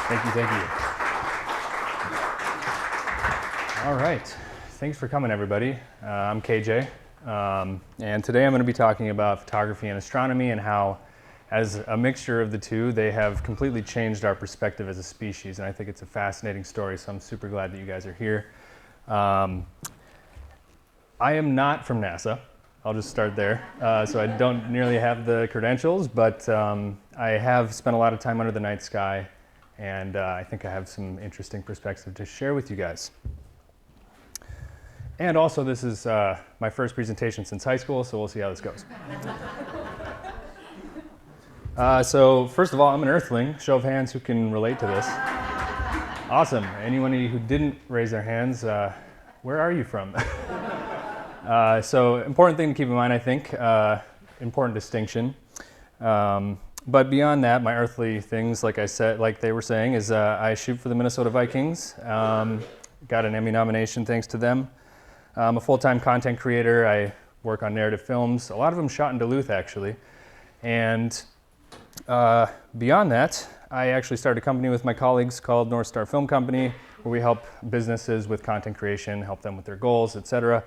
Thank you, thank you. All right, thanks for coming, everybody. I'm KJ, and today I'm going to be talking about photography and astronomy and how, as a mixture of the two, they have completely changed our perspective as a species, and I think it's a fascinating story, so I'm super glad that you guys are here. I am not from NASA. I'll just start there. So I don't nearly have the credentials, but I have spent a lot of time under the night sky, and I think I have some interesting perspective to share with you guys. And also, this is my first presentation since high school, so we'll see how this goes. So first of all, I'm an Earthling. Show of hands who can relate to this. Awesome. Anyone who didn't raise their hands, where are you from? So important thing to keep in mind, I think, important distinction. But beyond that, my earthly things, like they were saying, is I shoot for the Minnesota Vikings. Got an Emmy nomination thanks to them. I'm a full-time content creator. I work on narrative films, a lot of them shot in Duluth, actually. And beyond that, I actually started a company with my colleagues called North Star Film Company, where we help businesses with content creation, help them with their goals, etc.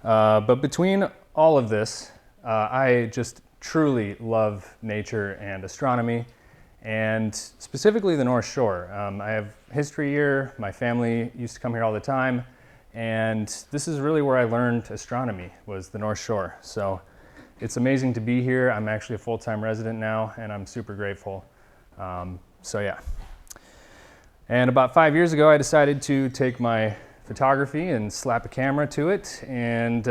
But between all of this, I just truly love nature and astronomy, and specifically the North Shore. I have history here. My family used to come here all the time, and this is really where I learned astronomy, was the North Shore. So it's amazing to be here. I'm actually a full-time resident now, and I'm super grateful. So yeah. And about 5 years ago, I decided to take my photography and slap a camera to it and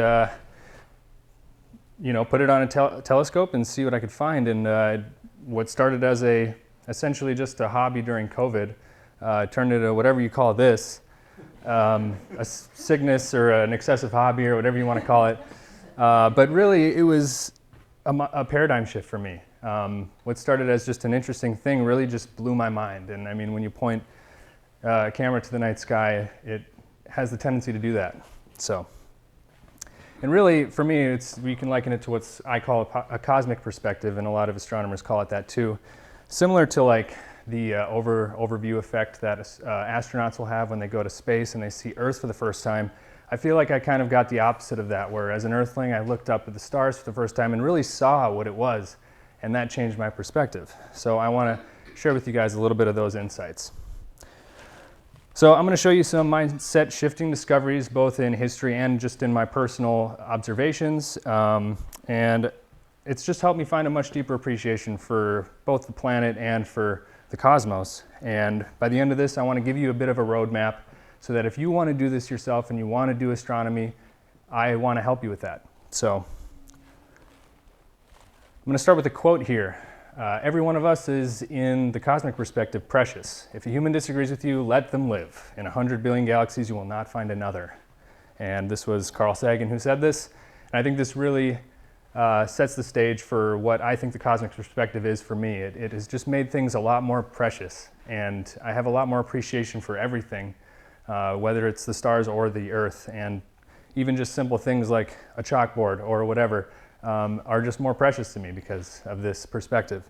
put it on a telescope and see what I could find. And what started as essentially just a hobby during COVID turned into whatever you call this, a sickness or an excessive hobby or whatever you want to call it. But really, it was a paradigm shift for me. What started as just an interesting thing really just blew my mind. And I mean, when you point a camera to the night sky, it has the tendency to do that. So, and really, for me, we can liken it to what I call a cosmic perspective, and a lot of astronomers call it that too. Similar to like the overview effect that astronauts will have when they go to space and they see Earth for the first time. I feel like I kind of got the opposite of that, where as an Earthling, I looked up at the stars for the first time and really saw what it was, and that changed my perspective. So I want to share with you guys a little bit of those insights. So I'm going to show you some mindset shifting discoveries, both in history and just in my personal observations. And it's just helped me find a much deeper appreciation for both the planet and for the cosmos. And by the end of this, I want to give you a bit of a roadmap so that if you want to do this yourself and you want to do astronomy, I want to help you with that. So I'm going to start with a quote here. Every one of us is, in the cosmic perspective, precious. If a human disagrees with you, let them live. In 100 billion galaxies, you will not find another. And this was Carl Sagan who said this. And I think this really sets the stage for what I think the cosmic perspective is for me. It has just made things a lot more precious. And I have a lot more appreciation for everything, whether it's the stars or the Earth. And even just simple things like a chalkboard or whatever are just more precious to me because of this perspective.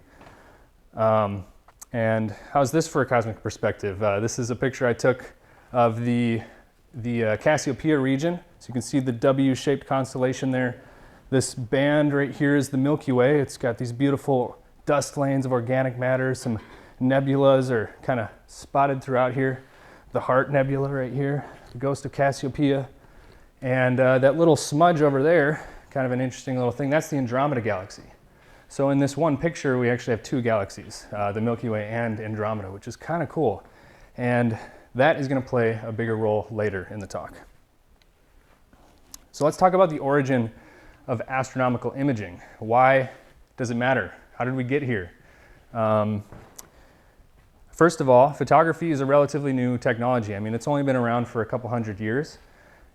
And how's this for a cosmic perspective? This is a picture I took of the Cassiopeia region. So you can see the W-shaped constellation there. This band right here is the Milky Way. It's got these beautiful dust lanes of organic matter. Some nebulas are kind of spotted throughout here. The Heart Nebula right here, the Ghost of Cassiopeia. And that little smudge over there, kind of an interesting little thing, that's the Andromeda Galaxy. So in this one picture, we actually have two galaxies, the Milky Way and Andromeda, which is kind of cool. And that is going to play a bigger role later in the talk. So let's talk about the origin of astronomical imaging. Why does it matter? How did we get here? First of all, photography is a relatively new technology. I mean, it's only been around for a couple hundred years.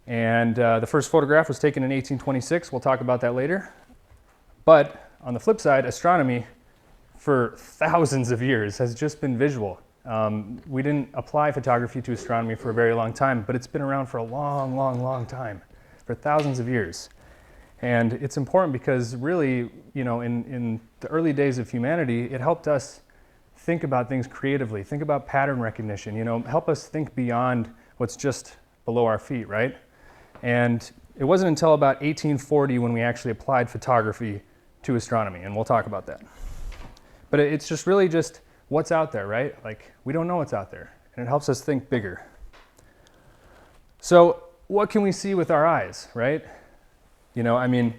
And the first photograph was taken in 1826. We'll talk about that later. But on the flip side, astronomy for thousands of years has just been visual. We didn't apply photography to astronomy for a very long time, but it's been around for a long, long, long time, for thousands of years. And it's important because really, in the early days of humanity, it helped us think about things creatively, think about pattern recognition, you know, help us think beyond what's just below our feet, right? And it wasn't until about 1840 when we actually applied photography to astronomy, and we'll talk about that. But it's just really just what's out there, right? Like, we don't know what's out there, and it helps us think bigger. So what can we see with our eyes, right? You know, I mean,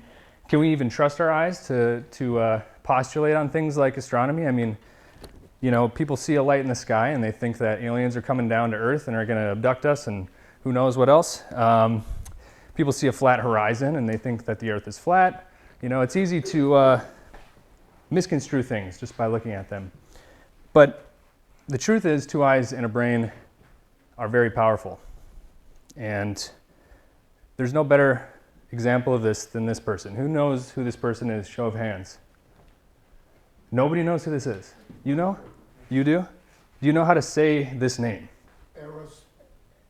can we even trust our eyes to postulate on things like astronomy? I mean, you know, people see a light in the sky and they think that aliens are coming down to Earth and are going to abduct us and who knows what else. People see a flat horizon and they think that the Earth is flat. You know, it's easy to misconstrue things just by looking at them. But the truth is, two eyes and a brain are very powerful. And there's no better example of this than this person. Who knows who this person is? Show of hands. Nobody knows who this is. You know? You do? Do you know how to say this name?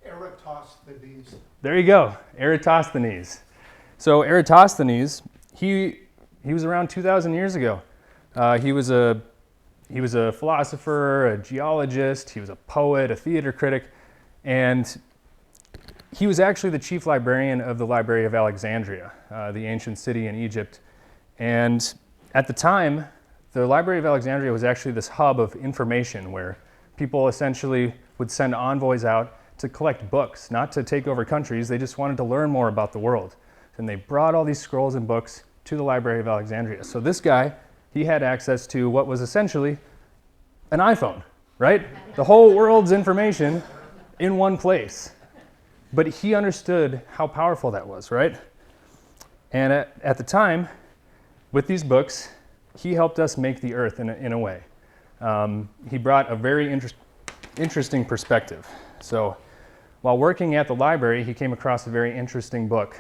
Eratosthenes. There you go, Eratosthenes. So Eratosthenes, he was around 2,000 years ago. He was a philosopher, a geologist, he was a poet, a theater critic, and he was actually the chief librarian of the Library of Alexandria, the ancient city in Egypt. And at the time, the Library of Alexandria was actually this hub of information where people essentially would send envoys out to collect books, not to take over countries. They just wanted to learn more about the world. And they brought all these scrolls and books to the Library of Alexandria. So this guy, he had access to what was essentially an iPhone, right? The whole world's information in one place. But he understood how powerful that was, right? And at the time, with these books, he helped us make the Earth in a way. He brought a very interesting perspective. So while working at the library, he came across a very interesting book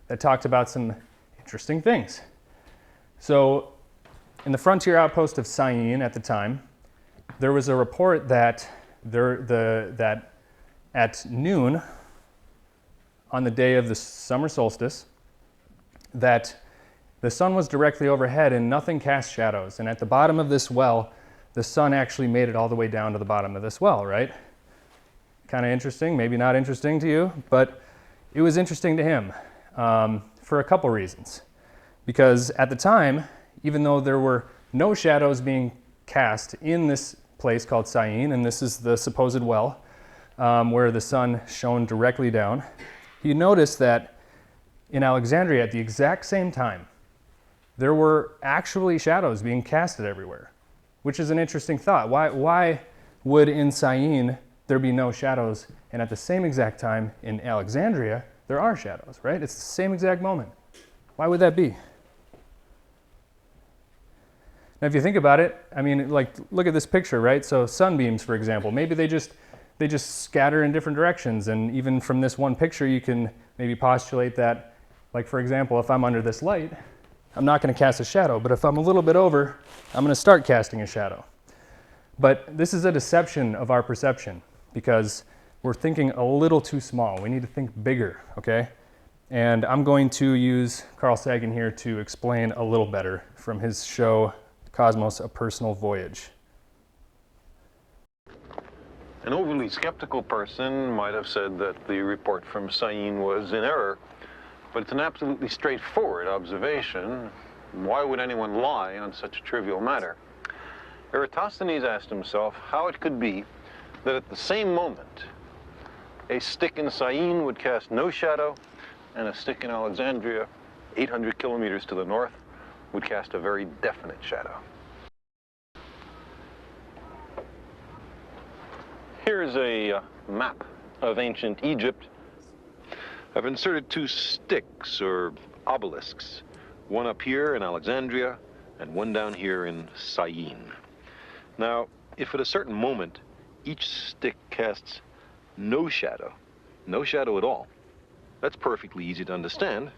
that talked about some interesting things. So in the frontier outpost of Syene at the time, there was a report that that at noon on the day of the summer solstice, that the sun was directly overhead and nothing cast shadows. And at the bottom of this well, the sun actually made it all the way down to the bottom of this well, right? Kind of interesting, maybe not interesting to you, but it was interesting to him for a couple reasons. Because at the time, even though there were no shadows being cast in this place called Syene, and this is the supposed well where the sun shone directly down, he noticed that in Alexandria at the exact same time, there were actually shadows being casted everywhere, which is an interesting thought. Why would in Syene there be no shadows, and at the same exact time in Alexandria, there are shadows, right? It's the same exact moment. Why would that be? Now, if you think about it, I mean, like, look at this picture, right? So sunbeams, for example, maybe they just scatter in different directions, and even from this one picture, you can maybe postulate that, like, for example, if I'm under this light, I'm not going to cast a shadow, but if I'm a little bit over, I'm going to start casting a shadow. But this is a deception of our perception because we're thinking a little too small. We need to think bigger, okay? And I'm going to use Carl Sagan here to explain a little better from his show, Cosmos, A Personal Voyage. An overly skeptical person might have said that the report from Syene was in error, but it's an absolutely straightforward observation. Why would anyone lie on such a trivial matter? Eratosthenes asked himself how it could be that at the same moment, a stick in Syene would cast no shadow, and a stick in Alexandria, 800 kilometers to the north, would cast a very definite shadow. Here's a map of ancient Egypt. I've inserted two sticks, or obelisks, one up here in Alexandria and one down here in Syene. Now, if at a certain moment each stick casts no shadow at all, that's perfectly easy to understand,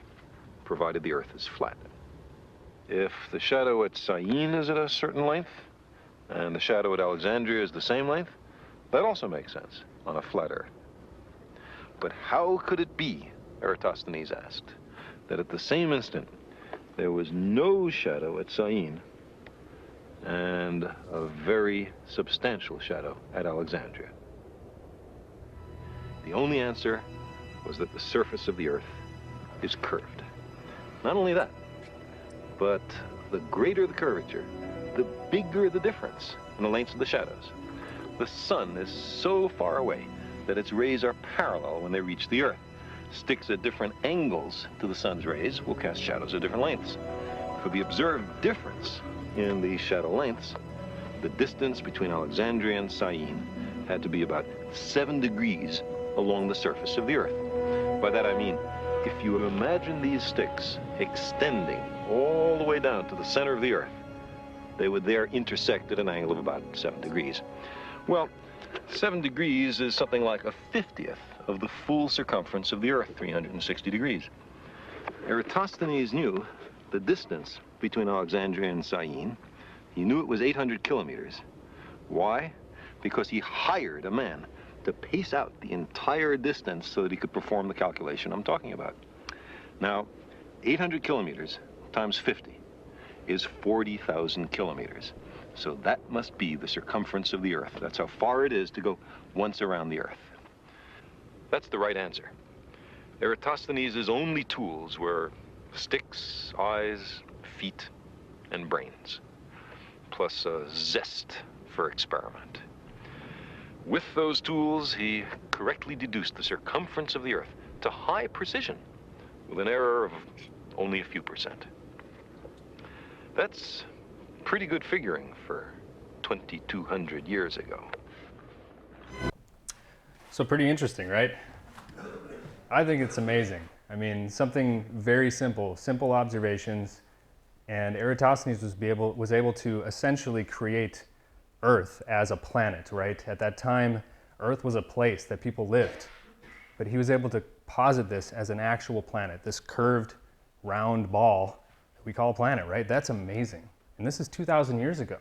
provided the Earth is flat. If the shadow at Syene is at a certain length, and the shadow at Alexandria is the same length, that also makes sense on a flat Earth. But how could it be, Eratosthenes asked, that at the same instant there was no shadow at Syene and a very substantial shadow at Alexandria. The only answer was that the surface of the Earth is curved. Not only that, but the greater the curvature, the bigger the difference in the lengths of the shadows. The sun is so far away that its rays are parallel when they reach the Earth. Sticks at different angles to the sun's rays will cast shadows of different lengths. For the observed difference in the shadow lengths, the distance between Alexandria and Syene had to be about 7 degrees along the surface of the Earth. By that I mean, if you imagine these sticks extending all the way down to the center of the Earth, they would there intersect at an angle of about 7 degrees. Well, 7 degrees is something like a 50th of the full circumference of the Earth, 360 degrees. Eratosthenes knew the distance between Alexandria and Syene. He knew it was 800 kilometers. Why? Because he hired a man to pace out the entire distance so that he could perform the calculation I'm talking about. Now, 800 kilometers times 50 is 40,000 kilometers. So that must be the circumference of the Earth. That's how far it is to go once around the Earth. That's the right answer. Eratosthenes' only tools were sticks, eyes, feet, and brains, plus a zest for experiment. With those tools, he correctly deduced the circumference of the Earth to high precision, with an error of only a few percent. That's pretty good figuring for 2,200 years ago. So pretty interesting, right? I think it's amazing. I mean, something very simple, simple observations, and Eratosthenes was able to essentially create Earth as a planet, right? At that time, Earth was a place that people lived, but he was able to posit this as an actual planet, this curved, round ball that we call a planet, right? That's amazing. And this is 2,000 years ago.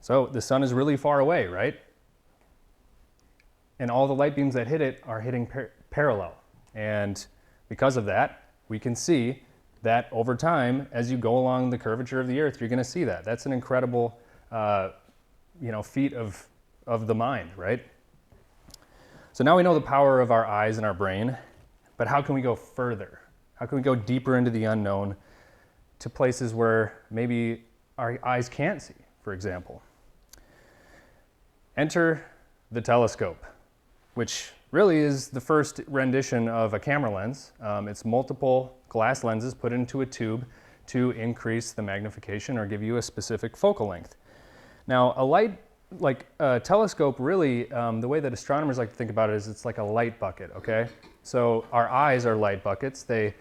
So the sun is really far away, right? And all the light beams that hit it are hitting parallel. And because of that, we can see that over time, as you go along the curvature of the Earth, you're going to see that. That's an incredible, feat of the mind, right? So now we know the power of our eyes and our brain, but how can we go further? How can we go deeper into the unknown to places where maybe our eyes can't see, for example? Enter the telescope, which really is the first rendition of a camera lens. It's multiple glass lenses put into a tube to increase the magnification or give you a specific focal length. Now, a telescope really, the way that astronomers like to think about it is it's like a light bucket, okay? So our eyes are light buckets. They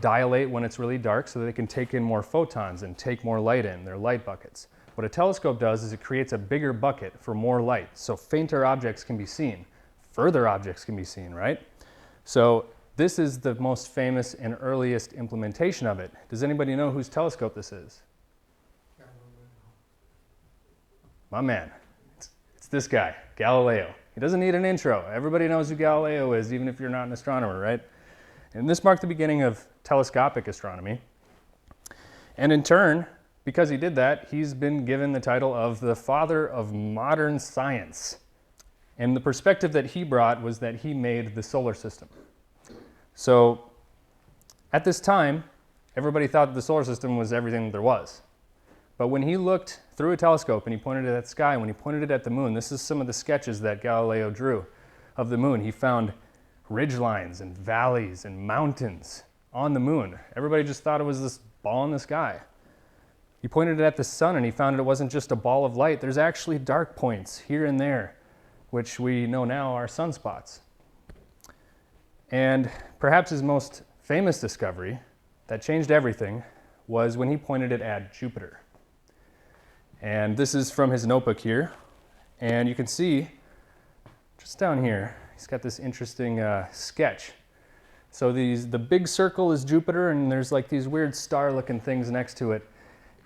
dilate when it's really dark so that they can take in more photons and take more light in. They're light buckets. What a telescope does is it creates a bigger bucket for more light, so fainter objects can be seen. Further objects can be seen, right? So this is the most famous and earliest implementation of it. Does anybody know whose telescope this is? My man. It's this guy, Galileo. He doesn't need an intro. Everybody knows who Galileo is, even if you're not an astronomer, right? And this marked the beginning of telescopic astronomy. And in turn, because he did that, he's been given the title of the father of modern science. And the perspective that he brought was that he made the solar system. So at this time, everybody thought the solar system was everything that there was. But when he looked through a telescope and he pointed it at the sky, when he pointed it at the moon, this is some of the sketches that Galileo drew of the moon. He found ridgelines and valleys and mountains on the moon. Everybody just thought it was this ball in the sky. He pointed it at the sun and he found it wasn't just a ball of light. There's actually dark points here and there, which we know now are sunspots. And perhaps his most famous discovery that changed everything was when he pointed it at Jupiter. And this is from his notebook here. And you can see just down here, he's got this interesting sketch. So the big circle is Jupiter, and there's like these weird star-looking things next to it.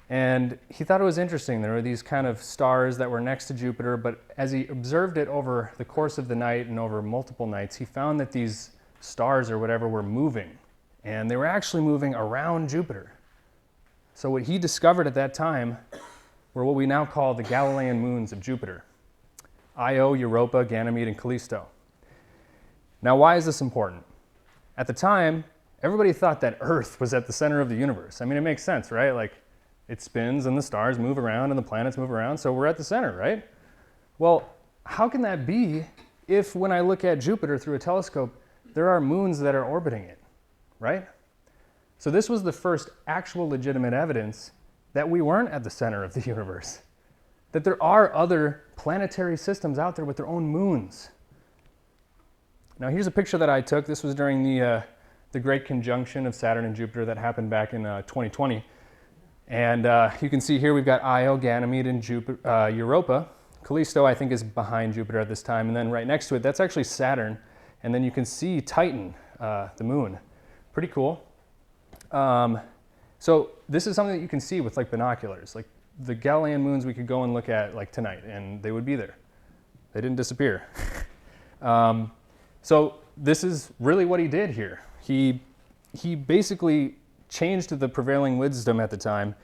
And he thought it was interesting. There were these kind of stars that were next to Jupiter, but as he observed it over the course of the night and over multiple nights, he found that these stars or whatever were moving. And they were actually moving around Jupiter. So what he discovered at that time were what we now call the Galilean moons of Jupiter: Io, Europa, Ganymede, and Callisto. Now, why is this important? At the time, everybody thought that Earth was at the center of the universe. I mean, it makes sense, right? Like, it spins and the stars move around and the planets move around, so we're at the center, right? Well, how can that be if when I look at Jupiter through a telescope, there are moons that are orbiting it, right? So this was the first actual legitimate evidence that we weren't at the center of the universe, that there are other planetary systems out there with their own moons. Now here's a picture that I took. This was during the Great Conjunction of Saturn and Jupiter that happened back in 2020. And you can see here we've got Io, Ganymede, and Europa. Callisto, I think, is behind Jupiter at this time. And then right next to it, that's actually Saturn. And then you can see Titan, the moon. Pretty cool. So this is something that you can see with like binoculars. Like the Galilean moons we could go and look at like tonight, and they would be there. They didn't disappear. So this is really what he did here. He basically changed the prevailing wisdom at the time,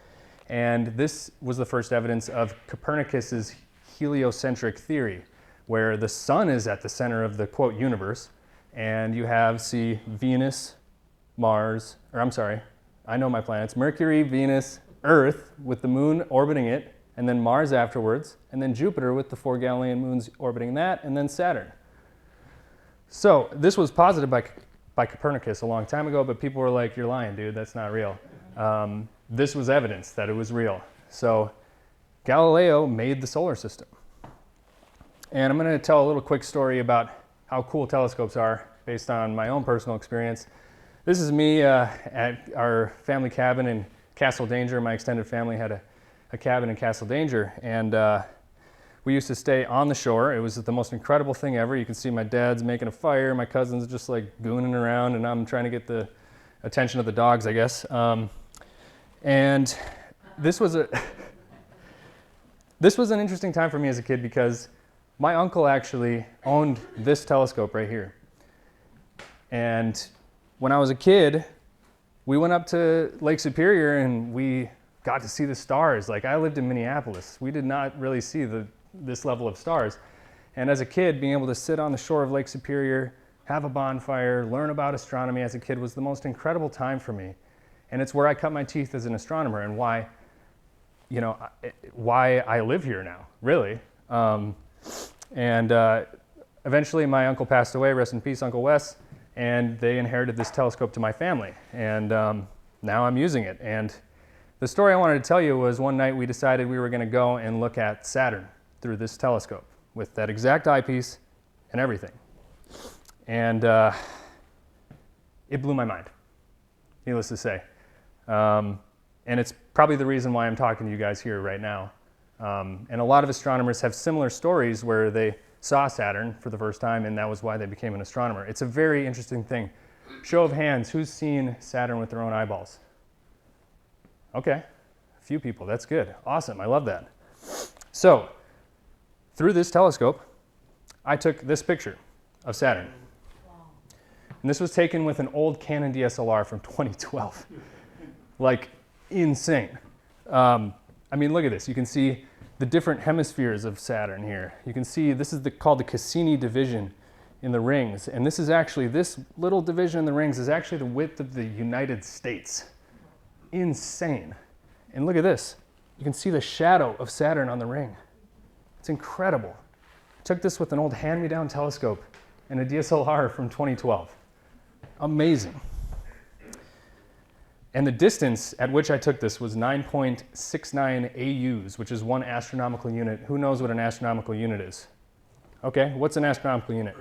and this was the first evidence of Copernicus's heliocentric theory, where the sun is at the center of the, quote, universe, and you have, see, Venus, Mars, or I'm sorry, I know my planets, Mercury, Venus, Earth, with the moon orbiting it, and then Mars afterwards, and then Jupiter with the 4 Galilean moons orbiting that, and then Saturn. So this was posited by Copernicus a long time ago, but people were like, you're lying, dude, that's not real. This was evidence that it was real. So Galileo made the solar system. And I'm going to tell a little quick story about how cool telescopes are based on my own personal experience. This is me at our family cabin in Castle Danger. My extended family had a cabin in Castle Danger, and we used to stay on the shore. It was the most incredible thing ever. You can see my dad's making a fire, my cousin's just like gooning around, and I'm trying to get the attention of the dogs, I guess. And this was an interesting time for me as a kid because my uncle actually owned this telescope right here. And when I was a kid, we went up to Lake Superior and we got to see the stars. Like, I lived in Minneapolis. We did not really see this level of stars. And as a kid, being able to sit on the shore of Lake Superior, have a bonfire, learn about astronomy as a kid was the most incredible time for me. And it's where I cut my teeth as an astronomer and why I live here now, really. Eventually my uncle passed away, rest in peace, Uncle Wes, and they inherited this telescope to my family. And now I'm using it. And the story I wanted to tell you was one night we decided we were going to go and look at Saturn through this telescope with that exact eyepiece and everything. And it blew my mind, needless to say. And it's probably the reason why I'm talking to you guys here right now. And a lot of astronomers have similar stories where they saw Saturn for the first time, and that was why they became an astronomer. It's a very interesting thing. Show of hands, who's seen Saturn with their own eyeballs? Okay, a few people, that's good. Awesome, I love that. So, through this telescope, I took this picture of Saturn. And this was taken with an old Canon DSLR from 2012. Like, insane. I mean, look at this. You can see the different hemispheres of Saturn here. You can see this is called the Cassini division in the rings. And this is actually, this little division in the rings is actually the width of the United States. Insane. And look at this. You can see the shadow of Saturn on the ring. It's incredible. I took this with an old hand-me-down telescope and a DSLR from 2012. Amazing. And the distance at which I took this was 9.69 AUs, which is 1 astronomical unit. Who knows what an astronomical unit is? Okay, what's an astronomical unit?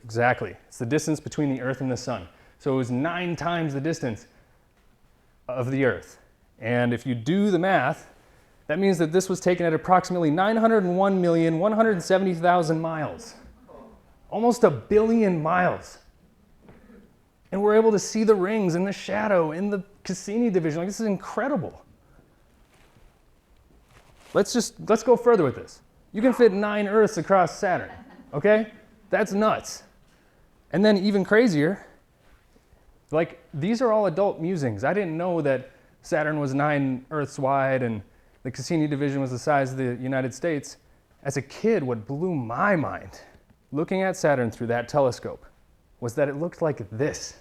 Exactly. It's the distance between the Earth and the Sun. So it was 9 times the distance of the Earth. And if you do the math, that means that this was taken at approximately 901,170,000 miles. Almost 1 billion miles. And we're able to see the rings and the shadow in the Cassini division. Like, this is incredible. Let's go further with this. You can fit 9 Earths across Saturn, okay? That's nuts. And then even crazier, like, these are all adult musings. I didn't know that Saturn was 9 Earths wide and the Cassini division was the size of the United States. As a kid, what blew my mind, looking at Saturn through that telescope, was that it looked like this.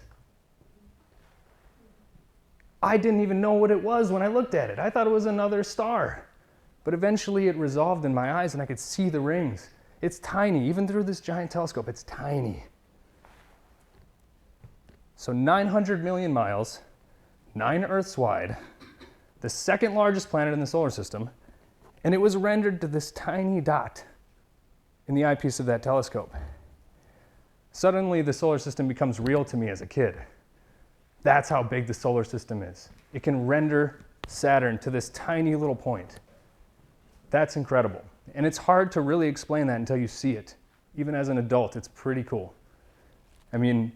I didn't even know what it was when I looked at it. I thought it was another star. But eventually it resolved in my eyes and I could see the rings. It's tiny, even through this giant telescope, it's tiny. So 900 million miles, 9 Earths wide, the second largest planet in the solar system, and it was rendered to this tiny dot in the eyepiece of that telescope. Suddenly the solar system becomes real to me as a kid. That's how big the solar system is. It can render Saturn to this tiny little point. That's incredible. And it's hard to really explain that until you see it. Even as an adult, it's pretty cool. I mean,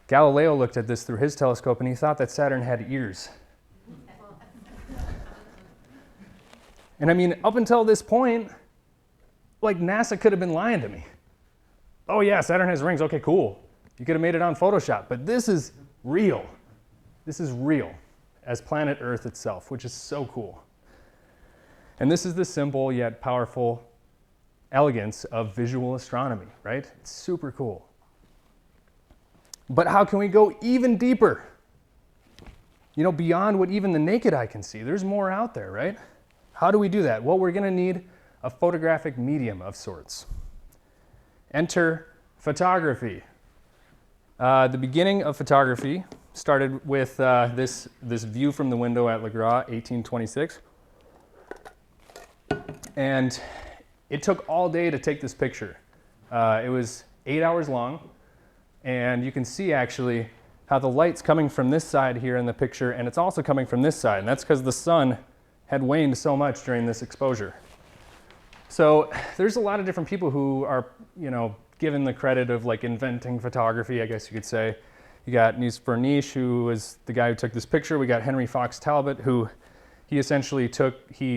Galileo looked at this through his telescope and he thought that Saturn had ears. And I mean, up until this point, like NASA could have been lying to me. Oh yeah, Saturn has rings, okay, cool. You could have made it on Photoshop, but this is real. This is real as planet Earth itself, which is so cool. And this is the simple yet powerful elegance of visual astronomy, right? It's super cool. But how can we go even deeper? You know, beyond what even the naked eye can see. There's more out there, right? How do we do that? Well, we're going to need a photographic medium of sorts. Enter photography. The beginning of photography started with this view from the window at Le Gras, 1826. And it took all day to take this picture. It was 8 hours long. And you can see actually how the light's coming from this side here in the picture, and it's also coming from this side. And that's because the sun had waned so much during this exposure. So there's a lot of different people who are, you know, given the credit of like inventing photography, I guess you could say. You got Nice Berniche, who was the guy who took this picture. We got Henry Fox Talbot, who he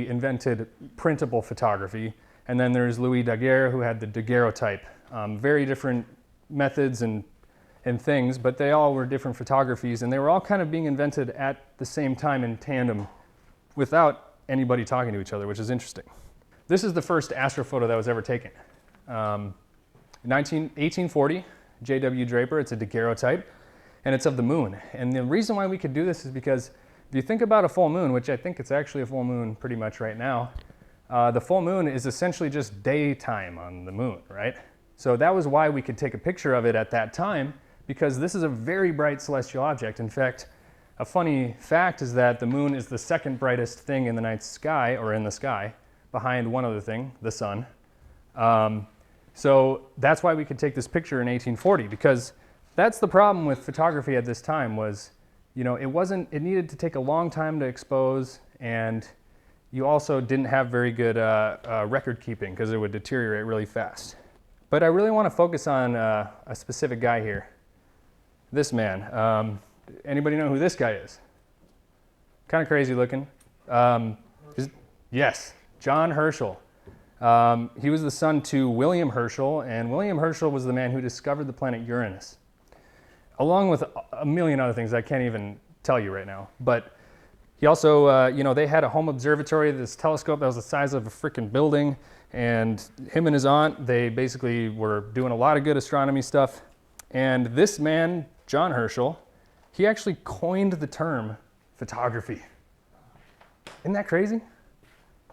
invented printable photography. And then there's Louis Daguerre, who had the daguerreotype. Very different methods and things, but they all were different photographies, and they were all kind of being invented at the same time in tandem without anybody talking to each other, which is interesting. This is the first astrophoto that was ever taken. 1840, J.W. Draper, it's a daguerreotype, and it's of the moon. And the reason why we could do this is because if you think about a full moon, which I think it's actually a full moon pretty much right now, the full moon is essentially just daytime on the moon, right? So that was why we could take a picture of it at that time, because this is a very bright celestial object. In fact, a funny fact is that the moon is the second brightest thing in the night sky, or in the sky, behind one other thing, the sun. So that's why we could take this picture in 1840, because that's the problem with photography at this time was, you know, it needed to take a long time to expose, and you also didn't have very good record keeping because it would deteriorate really fast. But I really want to focus on a specific guy here. This man. Anybody know who this guy is? Kind of crazy looking. Yes, John Herschel. He was the son to William Herschel, and William Herschel was the man who discovered the planet Uranus, along with a million other things I can't even tell you right now. But he also, you know, they had a home observatory, this telescope that was the size of a freaking building, and him and his aunt, they basically were doing a lot of good astronomy stuff. And this man, John Herschel, he actually coined the term photography. Isn't that crazy?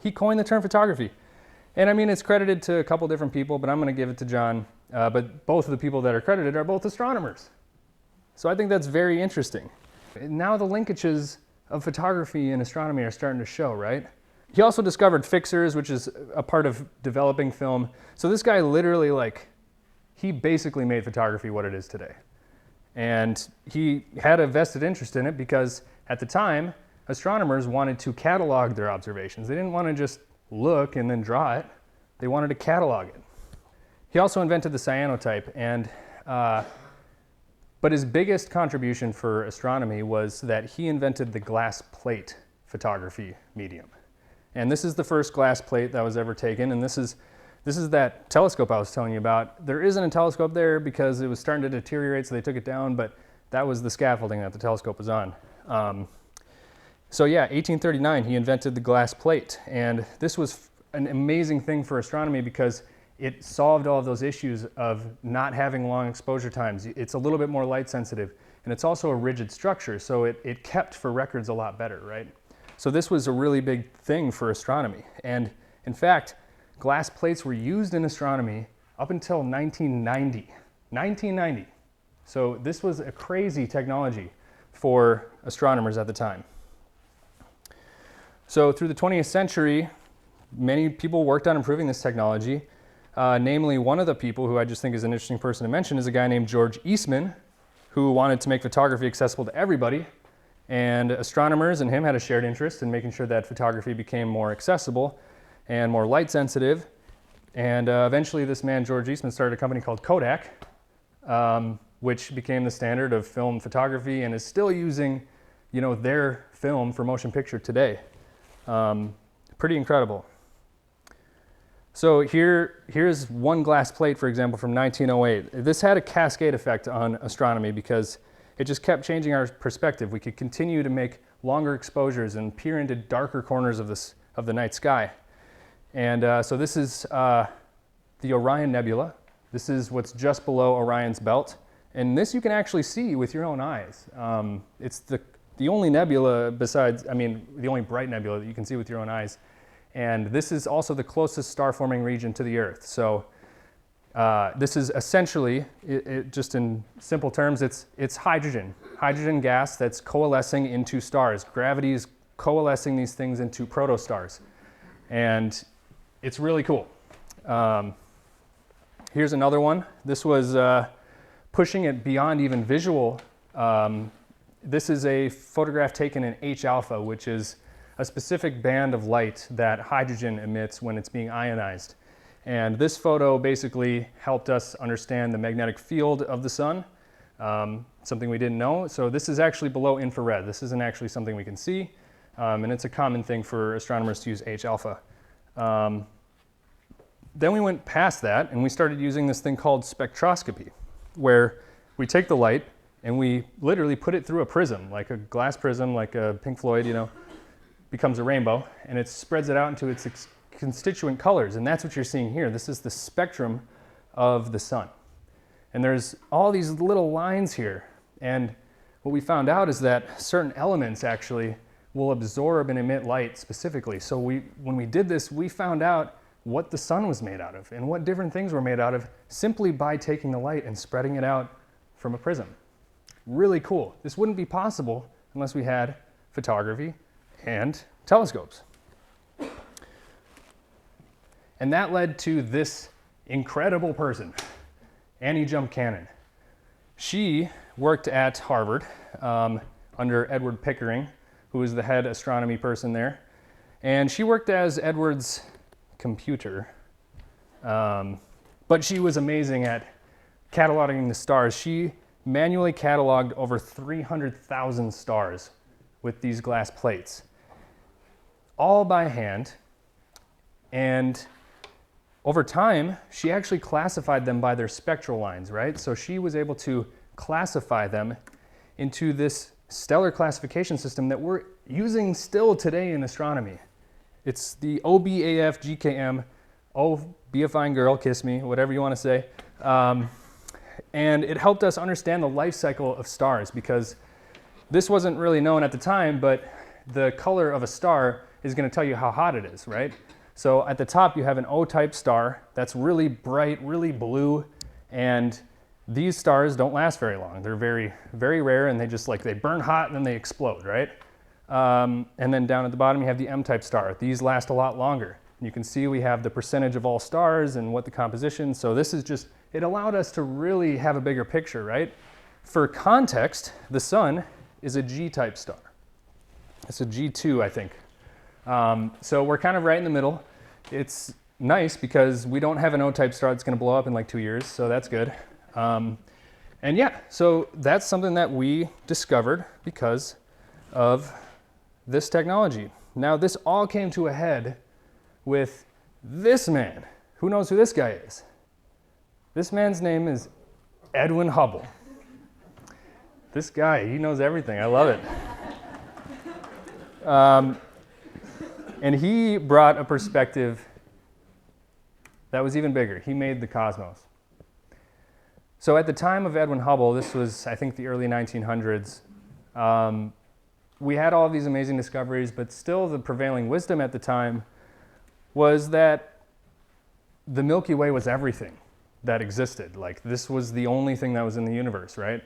He coined the term photography. And I mean, it's credited to a couple different people, but I'm going to give it to John. But both of the people that are credited are both astronomers. So I think that's very interesting. Now the linkages of photography and astronomy are starting to show, right? He also discovered fixers, which is a part of developing film. So this guy literally, he basically made photography what it is today. And he had a vested interest in it because at the time, astronomers wanted to catalog their observations. They didn't want to just look and then draw it. They wanted to catalog it. He also invented the cyanotype, but his biggest contribution for astronomy was that he invented the glass plate photography medium. And this is the first glass plate that was ever taken, and this is that telescope I was telling you about. There isn't a telescope there because it was starting to deteriorate, so they took it down, but that was the scaffolding that the telescope was on. So yeah, 1839, he invented the glass plate. And this was an amazing thing for astronomy because it solved all of those issues of not having long exposure times. It's a little bit more light sensitive. And it's also a rigid structure, so it kept for records a lot better, right? So this was a really big thing for astronomy. And in fact, glass plates were used in astronomy up until 1990. 1990. So this was a crazy technology for astronomers at the time. So through the 20th century, many people worked on improving this technology. Namely, one of the people who I just think is an interesting person to mention is a guy named George Eastman, who wanted to make photography accessible to everybody. And astronomers and him had a shared interest in making sure that photography became more accessible and more light sensitive. And eventually this man, George Eastman, started a company called Kodak, which became the standard of film photography and is still using, you know, their film for motion picture today. Pretty incredible. So here's one glass plate, for example, from 1908. This had a cascade effect on astronomy because it just kept changing our perspective. We could continue to make longer exposures and peer into darker corners of the night sky. And so this is the Orion Nebula. This is what's just below Orion's belt. And this you can actually see with your own eyes. It's the only nebula besides, I mean, the only bright nebula that you can see with your own eyes. And this is also the closest star-forming region to the Earth. So this is essentially, just in simple terms, it's hydrogen gas that's coalescing into stars. Gravity is coalescing these things into protostars. And it's really cool. Here's another one. This was pushing it beyond even visual. This is a photograph taken in H alpha, which is a specific band of light that hydrogen emits when it's being ionized. And this photo basically helped us understand the magnetic field of the sun, something we didn't know. So this is actually below infrared. This isn't actually something we can see, and it's a common thing for astronomers to use H alpha. Then we went past that and we started using this thing called spectroscopy, where we take the light and we literally put it through a prism, like a glass prism, like a Pink Floyd, you know, becomes a rainbow, and it spreads it out into its constituent colors, and that's what you're seeing here. This is the spectrum of the sun. And there's all these little lines here, and what we found out is that certain elements actually will absorb and emit light specifically. So when we did this, we found out what the sun was made out of and what different things were made out of simply by taking the light and spreading it out from a prism. Really cool. This wouldn't be possible unless we had photography and telescopes. And that led to this incredible person, Annie Jump Cannon. She worked at Harvard under Edward Pickering, who was the head astronomy person there. And she worked as Edward's computer. But she was amazing at cataloging the stars. She manually cataloged over 300,000 stars with these glass plates, all by hand. And over time, she actually classified them by their spectral lines, right? So she was able to classify them into this stellar classification system that we're using still today in astronomy. It's the OBAF GKM, oh, be a fine girl, kiss me, whatever you want to say. And it helped us understand the life cycle of stars, because this wasn't really known at the time, but the color of a star is going to tell you how hot it is, right? So at the top you have an O-type star that's really bright, really blue, and these stars don't last very long. They're very, very rare, and they burn hot and then they explode, right? And then down at the bottom you have the M-type star. These last a lot longer. And you can see we have the percentage of all stars and what the composition. So this is just, it allowed us to really have a bigger picture, right? For context, the sun is a G-type star. It's a G2, I think. So we're kind of right in the middle. It's nice because we don't have an O-type star that's going to blow up in like 2 years, so that's good. And yeah, so that's something that we discovered because of this technology. Now, this all came to a head with this man. Who knows who this guy is? This man's name is Edwin Hubble. This guy, he knows everything. I love it. And he brought a perspective that was even bigger. He made the cosmos. So at the time of Edwin Hubble, this was, I think, the early 1900s, we had all of these amazing discoveries, but still the prevailing wisdom at the time was that the Milky Way was everything that existed. Like, this was the only thing that was in the universe, right?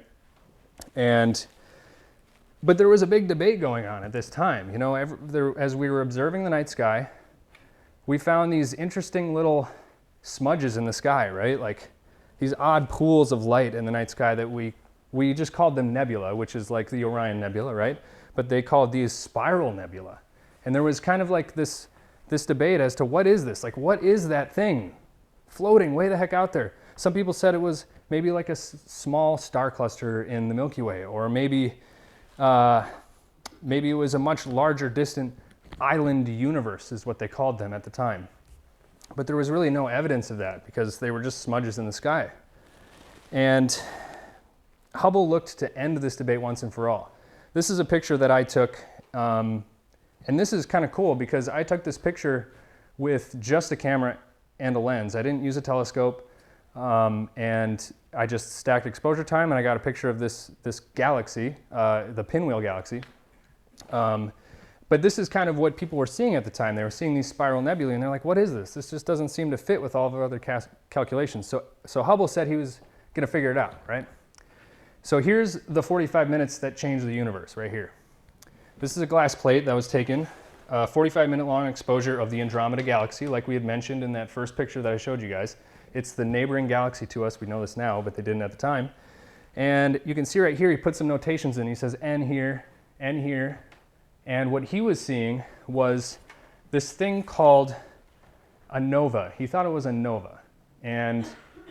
But there was a big debate going on at this time. You know, as we were observing the night sky, we found these interesting little smudges in the sky, right? Like these odd pools of light in the night sky that we just called them nebula, which is like the Orion Nebula, right? But they called these spiral nebula. And there was kind of like this debate as to what is this? Like, what is that thing floating way the heck out there? Some people said it was maybe like a small star cluster in the Milky Way, or maybe it was a much larger distant island universe is what they called them at the time. But there was really no evidence of that because they were just smudges in the sky. And Hubble looked to end this debate once and for all. This is a picture that I took, and this is kind of cool because I took this picture with just a camera and a lens. I didn't use a telescope, and I just stacked exposure time, and I got a picture of this galaxy, the Pinwheel Galaxy. But this is kind of what people were seeing at the time. They were seeing these spiral nebulae, and they're like, what is this? This just doesn't seem to fit with all of our other calculations. So Hubble said he was going to figure it out, right? So here's the 45 minutes that changed the universe right here. This is a glass plate that was taken, a 45-minute long exposure of the Andromeda Galaxy, like we had mentioned in that first picture that I showed you guys. It's the neighboring galaxy to us. We know this now, but they didn't at the time. And you can see right here, he put some notations in. He says N here, N here. And what he was seeing was this thing called a nova. He thought it was a nova. And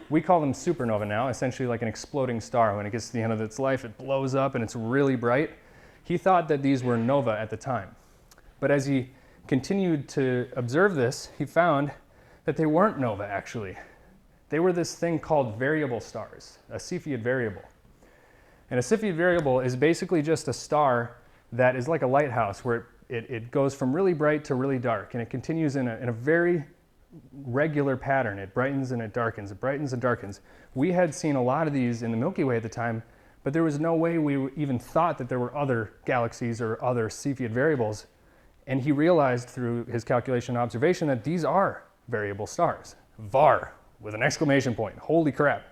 we call them supernova now, essentially like an exploding star. When it gets to the end of its life, it blows up and it's really bright. He thought that these were nova at the time. But as he continued to observe this, he found that they weren't nova, actually. They were this thing called variable stars, a Cepheid variable. And a Cepheid variable is basically just a star that is like a lighthouse where it goes from really bright to really dark, and it continues in a very regular pattern. It brightens and it darkens, it brightens and darkens. We had seen a lot of these in the Milky Way at the time, but there was no way we even thought that there were other galaxies or other Cepheid variables. And he realized through his calculation and observation that these are variable stars. VAR, with an exclamation point. Holy crap.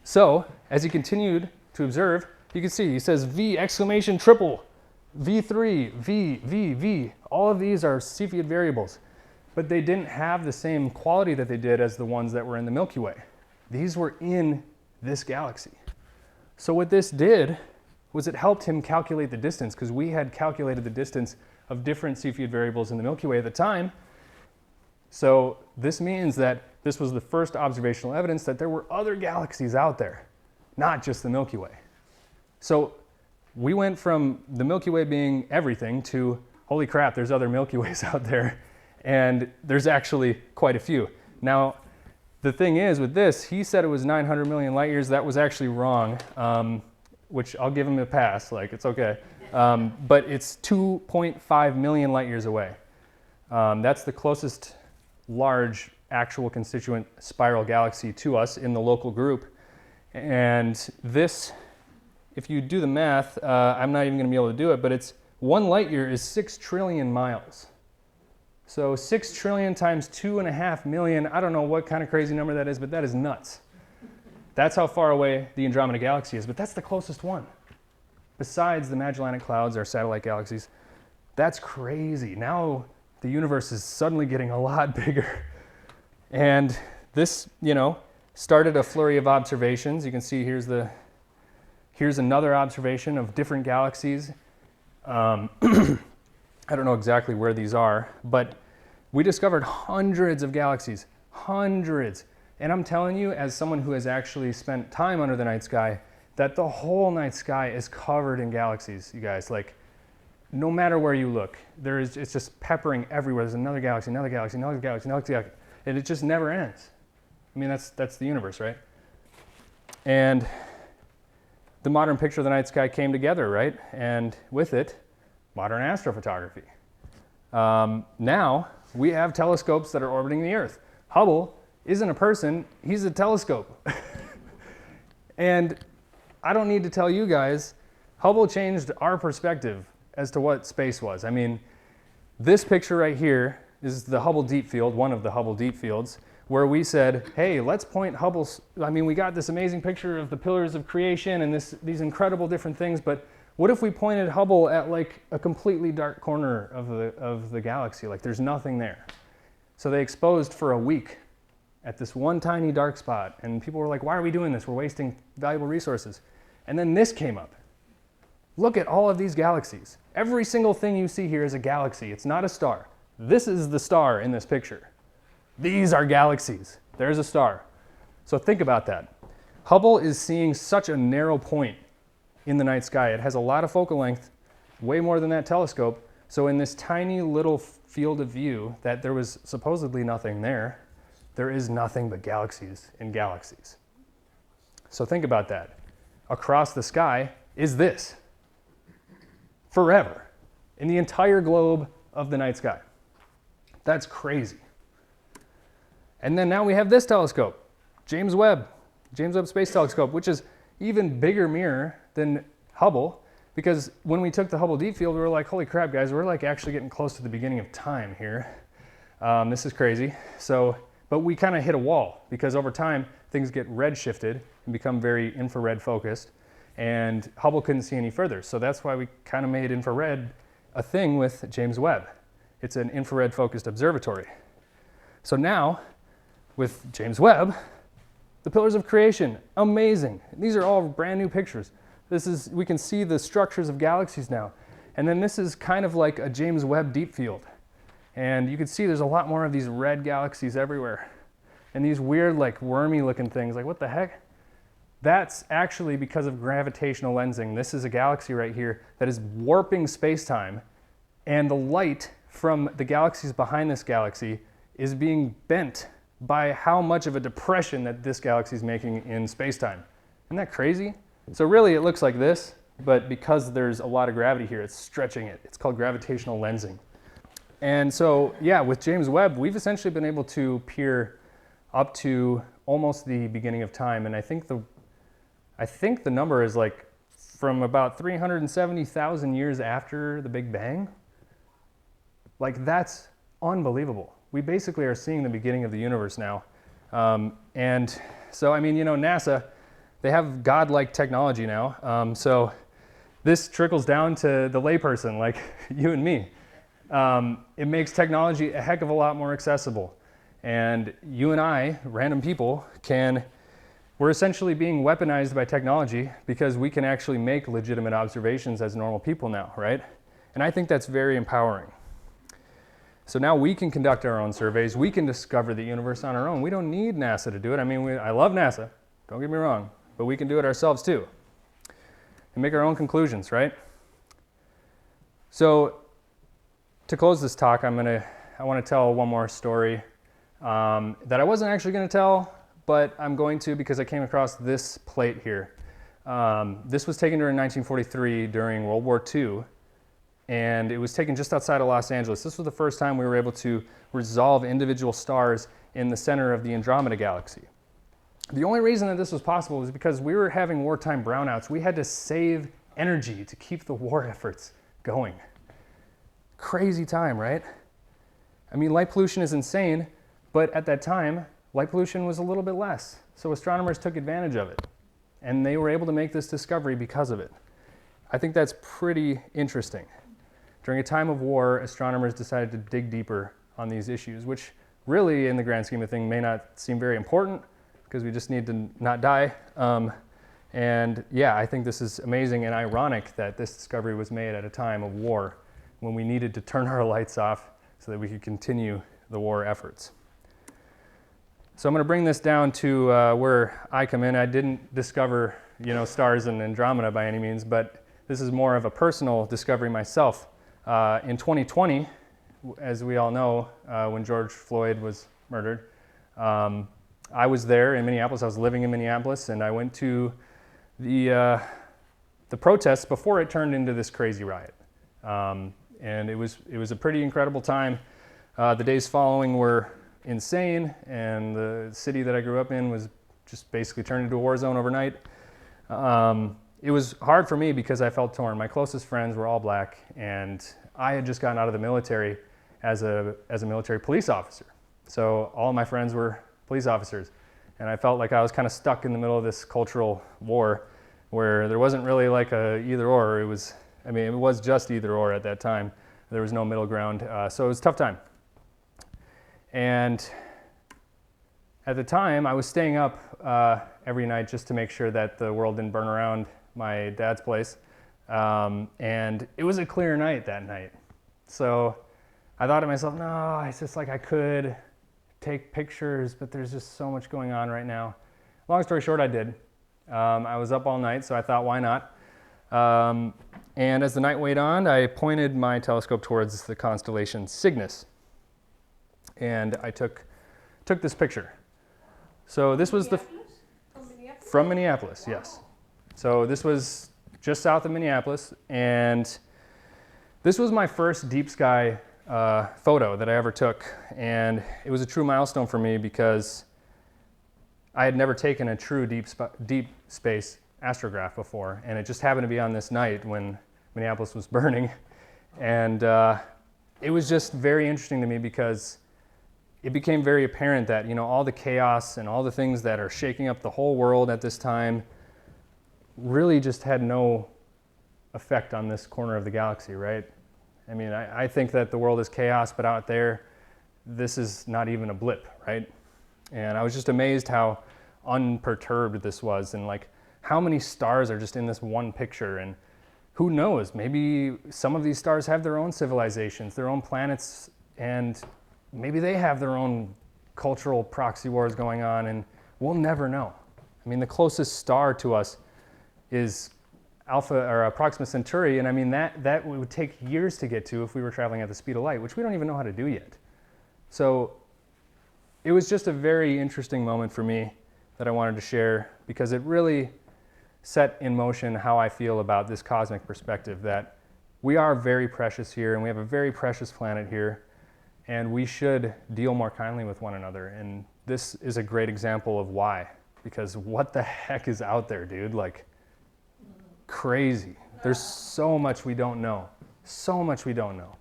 So, as he continued to observe, you can see he says V exclamation triple, V3, V, V, V. All of these are Cepheid variables, but they didn't have the same quality that they did as the ones that were in the Milky Way. These were in this galaxy. So what this did was it helped him calculate the distance, because we had calculated the distance of different Cepheid variables in the Milky Way at the time. So this means that this was the first observational evidence that there were other galaxies out there, not just the Milky Way. So we went from the Milky Way being everything to, holy crap, there's other Milky Ways out there, and there's actually quite a few. Now, the thing is with this, he said it was 900 million light years. That was actually wrong, which I'll give him a pass, like it's okay. But it's 2.5 million light years away. That's the closest large actual constituent spiral galaxy to us in the local group. And this, if you do the math, I'm not even going to be able to do it, but it's 1 light year is 6 trillion miles. So 6 trillion times 2.5 million, I don't know what kind of crazy number that is, but that is nuts. That's how far away the Andromeda Galaxy is, but that's the closest one. Besides the Magellanic Clouds, our satellite galaxies, that's crazy. Now the universe is suddenly getting a lot bigger. And this, started a flurry of observations. You can see here's another observation of different galaxies. I don't know exactly where these are, but we discovered hundreds of galaxies, hundreds. And I'm telling you, as someone who has actually spent time under the night sky, that the whole night sky is covered in galaxies, you guys. Like, no matter where you look, it's just peppering everywhere. There's another galaxy, another galaxy, another galaxy, another galaxy. And it just never ends. I mean, that's the universe, right? And the modern picture of the night sky came together, right? And with it, modern astrophotography. Now we have telescopes that are orbiting the Earth. Hubble isn't a person, he's a telescope. And I don't need to tell you guys, Hubble changed our perspective as to what space was. I mean, this picture right here is the Hubble Deep Field, one of the Hubble Deep Fields, where we said, hey, let's point Hubble's, I mean, we got this amazing picture of the pillars of creation and these incredible different things, but what if we pointed Hubble at like a completely dark corner of the galaxy? Like there's nothing there. So they exposed for a week at this one tiny dark spot, and people were like, why are we doing this? We're wasting valuable resources. And then this came up. Look at all of these galaxies. Every single thing you see here is a galaxy. It's not a star. This is the star in this picture. These are galaxies. There's a star. So think about that. Hubble is seeing such a narrow point in the night sky. It has a lot of focal length, way more than that telescope. So in this tiny little field of view that there was supposedly nothing there, there is nothing but galaxies in galaxies. So think about that. Across the sky is this. Forever. In the entire globe of the night sky. That's crazy. And then now we have this telescope, James Webb Space Telescope, which is even bigger mirror than Hubble, because when we took the Hubble Deep Field, we were like, holy crap, guys, we're like actually getting close to the beginning of time here. This is crazy. So, but we kind of hit a wall because over time, things get red shifted and become very infrared focused, and Hubble couldn't see any further. So that's why we kind of made infrared a thing with James Webb. It's an infrared focused observatory. So now, with James Webb, the pillars of creation, amazing. These are all brand new pictures. We can see the structures of galaxies now. And then this is kind of like a James Webb deep field. And you can see there's a lot more of these red galaxies everywhere. And these weird, like wormy looking things, like what the heck? That's actually because of gravitational lensing. This is a galaxy right here that is warping space-time, and the light from the galaxies behind this galaxy is being bent by how much of a depression that this galaxy is making in space-time. Isn't that crazy? So really it looks like this, but because there's a lot of gravity here, it's stretching it. It's called gravitational lensing. And so, yeah, with James Webb, we've essentially been able to peer up to almost the beginning of time. And I think the number is like from about 370,000 years after the Big Bang. Like that's unbelievable. We basically are seeing the beginning of the universe now. And so, I mean, you know, NASA, they have godlike technology now. So this trickles down to the layperson like you and me. It makes technology a heck of a lot more accessible. And you and I, random people, we're essentially being weaponized by technology because we can actually make legitimate observations as normal people now, right? And I think that's very empowering. So now we can conduct our own surveys. We can discover the universe on our own. We don't need NASA to do it. I mean, I love NASA, don't get me wrong, but we can do it ourselves too and make our own conclusions, right? So to close this talk, I want to tell one more story that I wasn't actually going to tell, but I'm going to because I came across this plate here. This was taken during 1943 during World War II, and it was taken just outside of Los Angeles. This was the first time we were able to resolve individual stars in the center of the Andromeda galaxy. The only reason that this was possible was because we were having wartime brownouts. We had to save energy to keep the war efforts going. Crazy time, right? I mean, light pollution is insane, but at that time, light pollution was a little bit less. So astronomers took advantage of it, and they were able to make this discovery because of it. I think that's pretty interesting. During a time of war, astronomers decided to dig deeper on these issues, which really, in the grand scheme of things, may not seem very important because we just need to not die. And yeah, I think this is amazing and ironic that this discovery was made at a time of war when we needed to turn our lights off so that we could continue the war efforts. So I'm going to bring this down to where I come in. I didn't discover, stars in Andromeda by any means, but this is more of a personal discovery myself. In 2020, as we all know, when George Floyd was murdered, I was there in Minneapolis. I was living in Minneapolis, and I went to the protests before it turned into this crazy riot. And it was a pretty incredible time. The days following were insane, and the city that I grew up in was just basically turned into a war zone overnight. It was hard for me because I felt torn. My closest friends were all black, and I had just gotten out of the military as a military police officer. So all of my friends were police officers, and I felt like I was kind of stuck in the middle of this cultural war where there wasn't really like a either or. It was just either or at that time. There was no middle ground, so it was a tough time. And at the time, I was staying up every night just to make sure that the world didn't burn around my dad's place. And it was a clear night that night. So I thought to myself, no, it's just like I could take pictures, but there's just so much going on right now. Long story short, I did. I was up all night, so I thought, why not? And as the night went on, I pointed my telescope towards the constellation Cygnus. And I took this picture. So this was from Minneapolis, yes. So this was just south of Minneapolis, and this was my first deep sky photo that I ever took, and it was a true milestone for me because I had never taken a true deep space astrograph before, and it just happened to be on this night when Minneapolis was burning, and it was just very interesting to me because it became very apparent that, you know, all the chaos and all the things that are shaking up the whole world at this time really just had no effect on this corner of the galaxy, right? I mean, I think that the world is chaos, but out there, this is not even a blip, right? And I was just amazed how unperturbed this was, and like how many stars are just in this one picture. And who knows, maybe some of these stars have their own civilizations, their own planets, and maybe they have their own cultural proxy wars going on, and we'll never know. I mean, the closest star to us is Alpha or Proxima Centauri, and I mean that would take years to get to if we were traveling at the speed of light, which we don't even know how to do yet. So it was just a very interesting moment for me that I wanted to share because it really set in motion how I feel about this cosmic perspective, that we are very precious here and we have a very precious planet here, and we should deal more kindly with one another. And this is a great example of why, because what the heck is out there, dude? Like, crazy. There's so much we don't know. So much we don't know.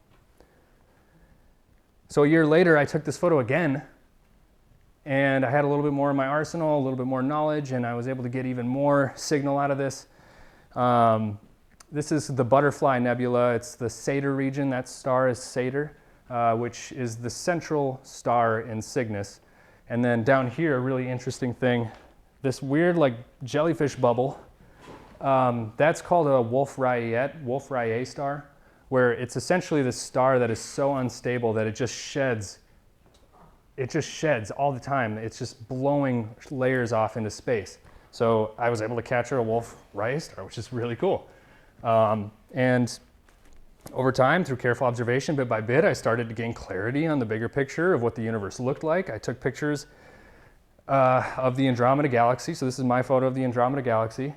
So a year later, I took this photo again, and I had a little bit more in my arsenal, a little bit more knowledge, and I was able to get even more signal out of this. This is the Butterfly Nebula. It's the Satyr region. That star is Satyr, which is the central star in Cygnus. And then down here, a really interesting thing, this weird like jellyfish bubble. That's called a Wolf-Rayet star, where it's essentially this star that is so unstable that it just sheds all the time. It's just blowing layers off into space. So I was able to capture a Wolf-Rayet star, which is really cool. And over time, through careful observation, bit by bit, I started to gain clarity on the bigger picture of what the universe looked like. I took pictures of the Andromeda Galaxy. So this is my photo of the Andromeda Galaxy.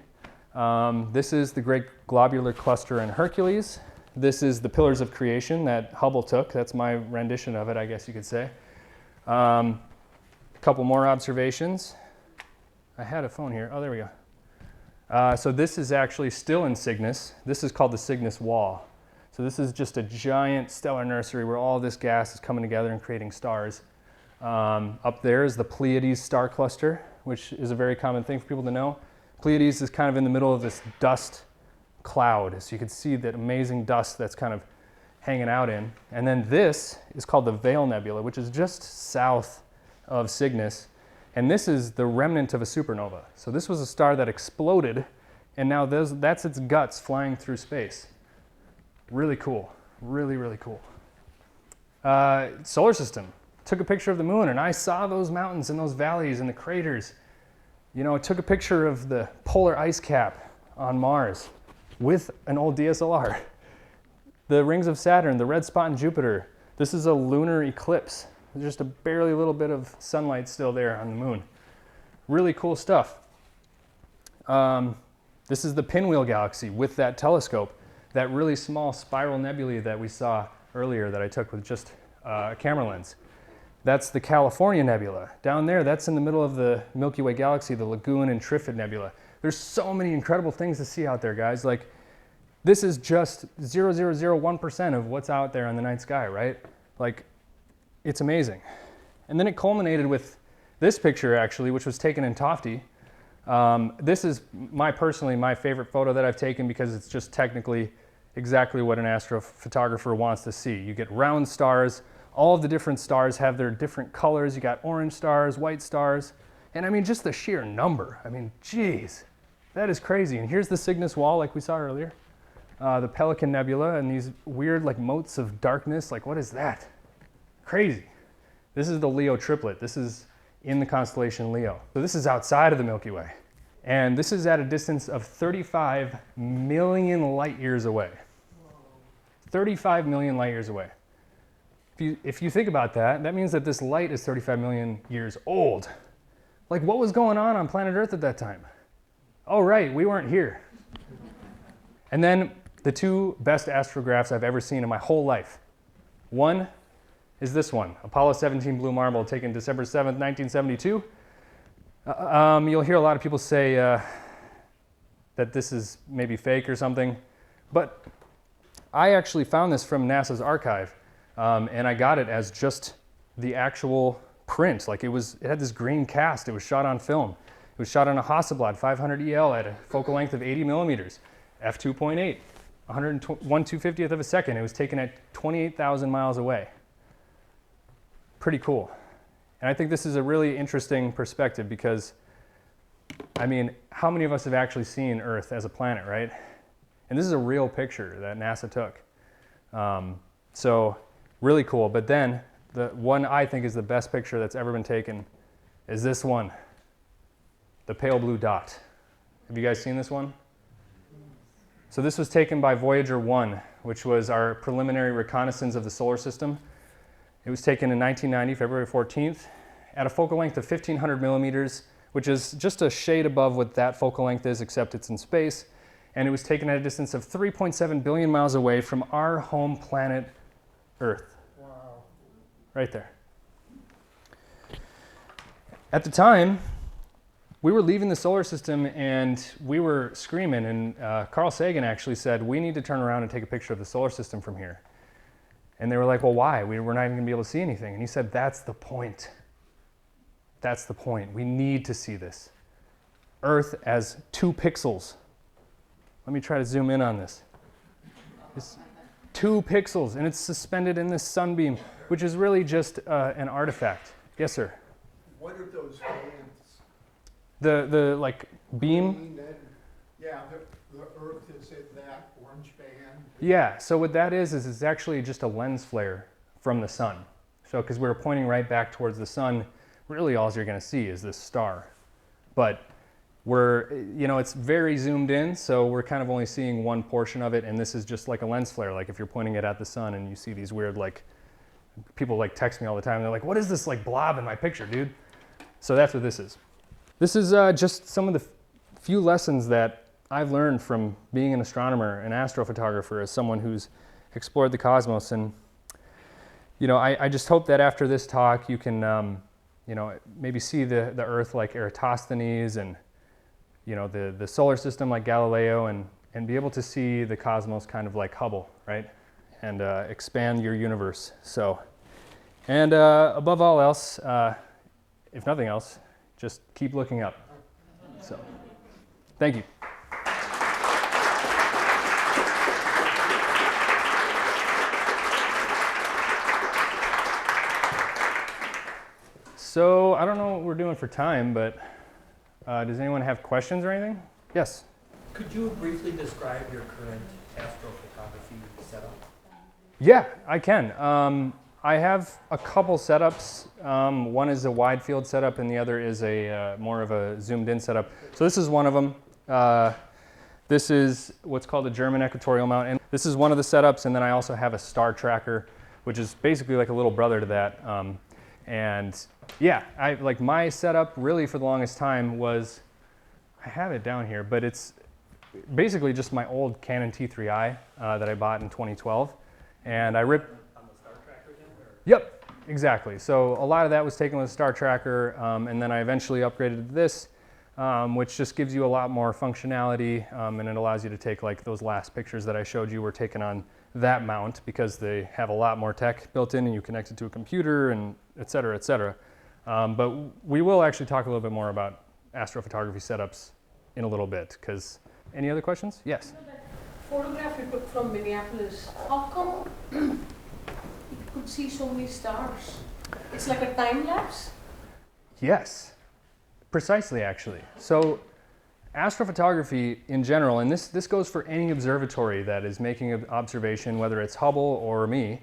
This is the Great Globular Cluster in Hercules. This is the Pillars of Creation that Hubble took. That's my rendition of it, I guess you could say. A couple more observations. I had a phone here. Oh, there we go. So this is actually still in Cygnus. This is called the Cygnus Wall. So this is just a giant stellar nursery where all this gas is coming together and creating stars. Up there is the Pleiades star cluster, which is a very common thing for people to know. Pleiades is kind of in the middle of this dust cloud. So you can see that amazing dust that's kind of hanging out in. And then this is called the Veil Nebula, which is just south of Cygnus. And this is the remnant of a supernova. So this was a star that exploded, and now that's its guts flying through space. Really cool. Really, really cool. Solar system. Took a picture of the moon, and I saw those mountains and those valleys and the craters. You know, I took a picture of the polar ice cap on Mars with an old DSLR. The rings of Saturn, the red spot in Jupiter. This is a lunar eclipse. There's just a barely little bit of sunlight still there on the moon. Really cool stuff. This is the Pinwheel Galaxy with that telescope. that really small spiral nebulae that we saw earlier that I took with just a camera lens. That's the California Nebula. Down there, that's in the middle of the Milky Way galaxy, the Lagoon and Trifid Nebula. There's so many incredible things to see out there, guys. Like, this is just 0.0001% of what's out there in the night sky, right? Like, it's amazing. And then it culminated with this picture, actually, which was taken in Tofty. This is personally my favorite photo that I've taken because it's just technically exactly what an astrophotographer wants to see. You get round stars. All of the different stars have their different colors. You got orange stars, white stars, and I mean, just the sheer number. I mean, geez, that is crazy. And here's the Cygnus Wall, like we saw earlier, the Pelican Nebula, and these weird like motes of darkness. Like, what is that? Crazy. This is the Leo triplet. This is in the constellation Leo. So this is outside of the Milky Way. And this is at a distance of 35 million light years away. 35 million light years away. If you think about that, that means that this light is 35 million years old. Like, what was going on planet Earth at that time? Oh, right, we weren't here. And then the two best astrographs I've ever seen in my whole life. One is this one, Apollo 17 blue marble, taken December 7th, 1972. You'll hear a lot of people say that this is maybe fake or something, but I actually found this from NASA's archive. And I got it as just the actual print. Like, it had this green cast. It was shot on film. It was shot on a Hasselblad 500 EL at a focal length of 80 millimeters, f2.8, 1/250th of a second. It was taken at 28,000 miles away. Pretty cool. And I think this is a really interesting perspective because, I mean, how many of us have actually seen Earth as a planet, right? And this is a real picture that NASA took. So really cool. But then the one I think is the best picture that's ever been taken is this one, the pale blue dot. Have you guys seen this one? So this was taken by Voyager 1, which was our preliminary reconnaissance of the solar system. It was taken in 1990, February 14th, at a focal length of 1,500 millimeters, which is just a shade above what that focal length is, except it's in space. And it was taken at a distance of 3.7 billion miles away from our home planet, Earth. Wow. Right there. At the time, we were leaving the solar system and we were screaming, and Carl Sagan actually said, we need to turn around and take a picture of the solar system from here. And they were like, well, why? We're not even gonna be able to see anything. And he said, that's the point. That's the point. We need to see this. Earth as 2 pixels. Let me try to zoom in on this. It's 2 pixels, and it's suspended in this sunbeam, which is really just an artifact. Yes, sir? What are those bands? The like beam? Yeah, the Earth is in that orange band. Yeah, so what that is it's actually just a lens flare from the sun. So, because we're pointing right back towards the sun, really all you're going to see is this star. But it's very zoomed in, so we're kind of only seeing one portion of it, and this is just like a lens flare. Like if you're pointing it at the sun and you see these weird, like, people like text me all the time, they're like, what is this like blob in my picture, dude? So that's what this is. This is just some of the few lessons that I've learned from being an astronomer, an astrophotographer, as someone who's explored the cosmos. And, I just hope that after this talk you can, maybe see the Earth like Eratosthenes and, the solar system like Galileo, and be able to see the cosmos kind of like Hubble, right? And expand your universe. So, and above all else, if nothing else, just keep looking up. So, thank you. So, I don't know what we're doing for time, but does anyone have questions or anything? Yes? Could you briefly describe your current astrophotography setup? Yeah, I can. I have a couple setups. One is a wide field setup and the other is a more of a zoomed in setup. So this is one of them. This is what's called a German equatorial mount. And this is one of the setups, and then I also have a star tracker, which is basically like a little brother to that. And yeah, my setup really for the longest time was, I have it down here, but it's basically just my old Canon T3i that I bought in 2012. And I ripped... On the Star Tracker then? Or? Yep, exactly. So a lot of that was taken with Star Tracker, and then I eventually upgraded to this, which just gives you a lot more functionality, and it allows you to take like those last pictures that I showed you were taken on that mount because they have a lot more tech built in and you connect it to a computer and et cetera, et cetera. But we will actually talk a little bit more about astrophotography setups in a little bit, because any other questions? Yes? Photograph you took from Minneapolis, how come you could see so many stars? It's like a time lapse? Yes, precisely actually. So astrophotography in general, and this goes for any observatory that is making an observation, whether it's Hubble or me,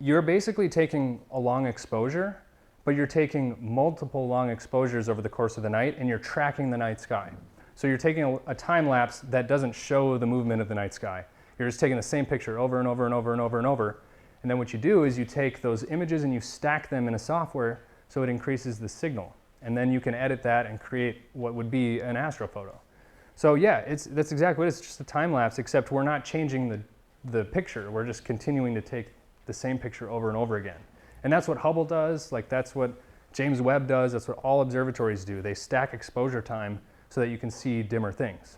you're basically taking a long exposure, but you're taking multiple long exposures over the course of the night and you're tracking the night sky. So you're taking a time lapse that doesn't show the movement of the night sky. You're just taking the same picture over and over and over and over and over. And then what you do is you take those images and you stack them in a software so it increases the signal. And then you can edit that and create what would be an astrophoto. So yeah, that's exactly what it is. It's just a time lapse, except we're not changing the picture. We're just continuing to take the same picture over and over again. And that's what Hubble does. Like that's what James Webb does. That's what all observatories do. They stack exposure time so that you can see dimmer things.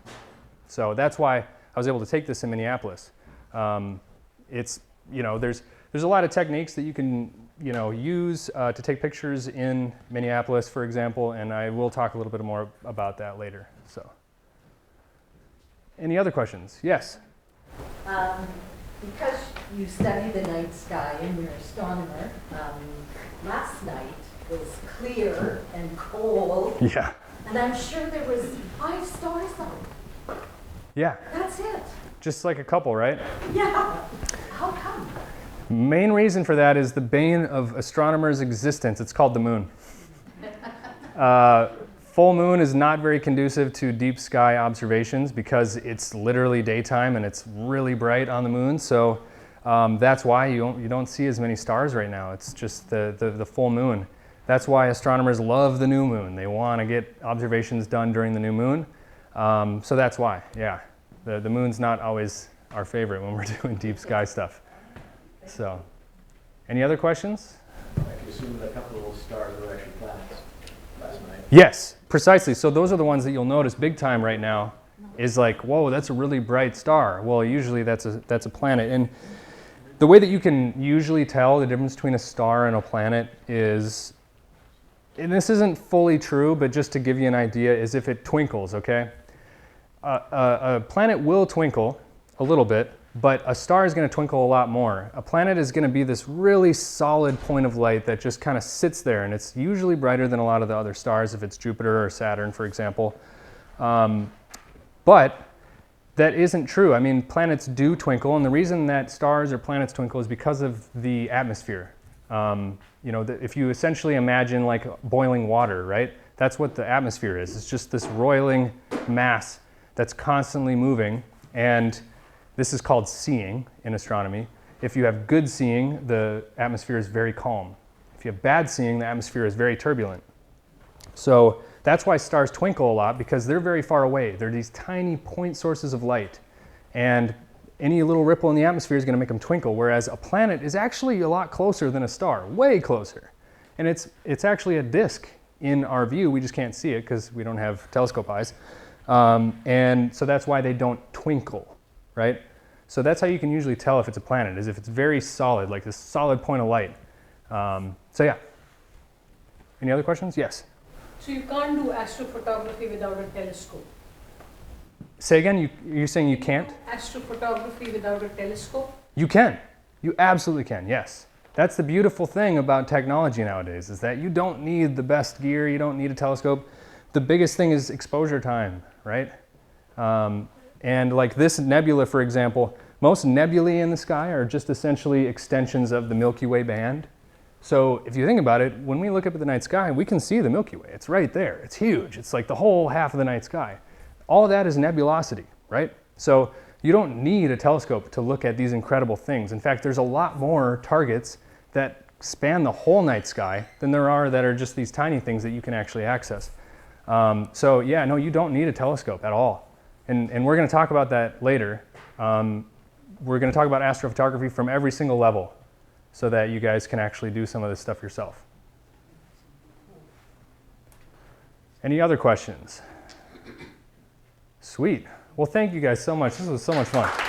So that's why I was able to take this in Minneapolis. It's, you know, there's a lot of techniques that you can, you know, use to take pictures in Minneapolis, for example, and I will talk a little bit more about that later. So, any other questions? Yes? Because you study the night sky and you're an astronomer, last night was clear and cold. Yeah. And I'm sure there was 5 stars out. Yeah. That's it. Just like a couple, right? Yeah. How come? Main reason for that is the bane of astronomers' existence. It's called the moon. Full moon is not very conducive to deep sky observations because it's literally daytime and it's really bright on the moon. So that's why you don't see as many stars right now. It's just the full moon. That's why astronomers love the new moon. They want to get observations done during the new moon. So that's why, yeah. The moon's not always our favorite when we're doing deep sky stuff. So, any other questions? I can assume that a couple of those stars were actually planets last night. Yes, precisely. So those are the ones that you'll notice big time right now is like, whoa, that's a really bright star. Well, usually that's a planet. And the way that you can usually tell the difference between a star and a planet is, and this isn't fully true, but just to give you an idea, is if it twinkles, okay? A planet will twinkle a little bit, but a star is going to twinkle a lot more. A planet is going to be this really solid point of light that just kind of sits there, and it's usually brighter than a lot of the other stars if it's Jupiter or Saturn, for example. But that isn't true. I mean, planets do twinkle, and the reason that stars or planets twinkle is because of the atmosphere. You know, if you essentially imagine like boiling water, right? That's what the atmosphere is. It's just this roiling mass that's constantly moving, and this is called seeing in astronomy. If you have good seeing, the atmosphere is very calm. If you have bad seeing, the atmosphere is very turbulent. So that's why stars twinkle a lot, because they're very far away. They're these tiny point sources of light, and any little ripple in the atmosphere is going to make them twinkle, whereas a planet is actually a lot closer than a star, way closer. And it's actually a disk in our view. We just can't see it because we don't have telescope eyes. And so that's why they don't twinkle, right? So that's how you can usually tell if it's a planet, is if it's very solid, like this solid point of light. So yeah. Any other questions? Yes. So you can't do astrophotography without a telescope? Say again, you're saying you can't? Astrophotography without a telescope? You can. You absolutely can, yes. That's the beautiful thing about technology nowadays, is that you don't need the best gear, you don't need a telescope. The biggest thing is exposure time, right? And like this nebula, for example, most nebulae in the sky are just essentially extensions of the Milky Way band. So if you think about it, when we look up at the night sky, we can see the Milky Way. It's right there. It's huge. It's like the whole half of the night sky. All of that is nebulosity, right? So you don't need a telescope to look at these incredible things. In fact, there's a lot more targets that span the whole night sky than there are that are just these tiny things that you can actually access. So yeah, no, you don't need a telescope at all. and we're going to talk about that later. We're going to talk about astrophotography from every single level so that you guys can actually do some of this stuff yourself. Any other questions? Sweet. Well, thank you guys so much. This was so much fun.